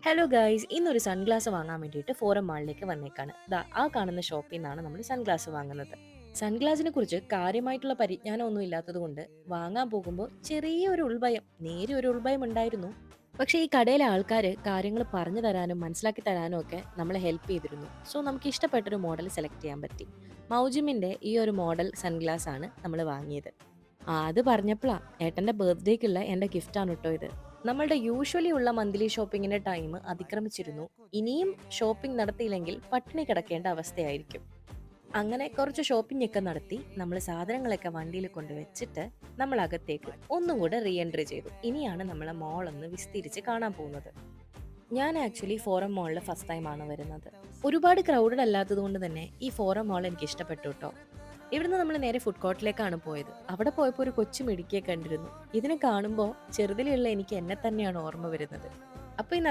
Hello guys, ഇന്നൊരു sunglass വാങ്ങാൻ വേണ്ടിയിട്ട് ഫോറം മാളിലേക്ക് വന്നേക്കാണ്. ദാ ആ കാണുന്ന ഷോപ്പിൽ നിന്നാണ് നമ്മൾ സൺഗ്ലാസ് വാങ്ങുന്നത്. സൺഗ്ലാസിനെ കുറിച്ച് കാര്യമായിട്ടുള്ള പരിജ്ഞാനമൊന്നും ഇല്ലാത്തതുകൊണ്ട് വാങ്ങാൻ പോകുമ്പോൾ ചെറിയൊരു ഉൾഭയം, നേരിയ ഒരു ഉൾഭയം ഉണ്ടായിരുന്നു. പക്ഷേ ഈ കടയിലെ ആൾക്കാർ കാര്യങ്ങൾ പറഞ്ഞു തരാനും മനസ്സിലാക്കി തരാനും ഒക്കെ നമ്മളെ ഹെൽപ്പ് ചെയ്തിരുന്നു. സോ നമുക്ക് ഇഷ്ടപ്പെട്ടൊരു മോഡൽ സെലക്ട് ചെയ്യാൻ പറ്റി. മൗജിമിന്റെ ഈ ഒരു മോഡൽ സൺഗ്ലാസ് ആണ് നമ്മൾ വാങ്ങിയത്. അത് പറഞ്ഞപ്പോഴാ ഏട്ടന്റെ ബർത്ത്ഡേക്കുള്ള എന്റെ ഗിഫ്റ്റാണ് കേട്ടോ ഇത്. നമ്മളുടെ യൂഷ്വലി ഉള്ള മന്ത്ലി ഷോപ്പിങ്ങിന്റെ ടൈം അതിക്രമിച്ചിരുന്നു. ഇനിയും ഷോപ്പിംഗ് നടത്തിയില്ലെങ്കിൽ പട്ടിണി കിടക്കേണ്ട അവസ്ഥയായിരിക്കും. അങ്ങനെ കുറച്ച് ഷോപ്പിംഗ് ഒക്കെ നടത്തി നമ്മൾ സാധനങ്ങളൊക്കെ വണ്ടിയിൽ കൊണ്ട് വെച്ചിട്ട് നമ്മൾ അകത്തേക്ക് ഒന്നും കൂടെ റീ എൻട്രി ചെയ്തു. ഇനിയാണ് നമ്മളെ മോൾ ഒന്ന് വിസ്തരിച്ച് കാണാൻ പോകുന്നത്. ഞാൻ ആക്ച്വലി ഫോറം മോളിൽ ഫസ്റ്റ് ടൈം ആണ് വരുന്നത്. ഒരുപാട് ക്രൗഡഡ് അല്ലാത്തത് കൊണ്ട് തന്നെ ഈ ഫോറം മോൾ എനിക്ക് ഇഷ്ടപ്പെട്ടു കേട്ടോ. ഇവിടുന്ന് നമ്മൾ നേരെ ഫുഡ് കോർട്ടിലേക്കാണ് പോയത്. അവിടെ പോയപ്പോൾ ഒരു കൊച്ചു മിടുക്കിയെ കണ്ടിരുന്നു. ഇതിനെ കാണുമ്പോൾ ചെറുതിലുള്ള എനിക്ക് എന്നെ തന്നെയാണ് ഓർമ്മ വരുന്നത്. അപ്പോൾ ഇന്ന്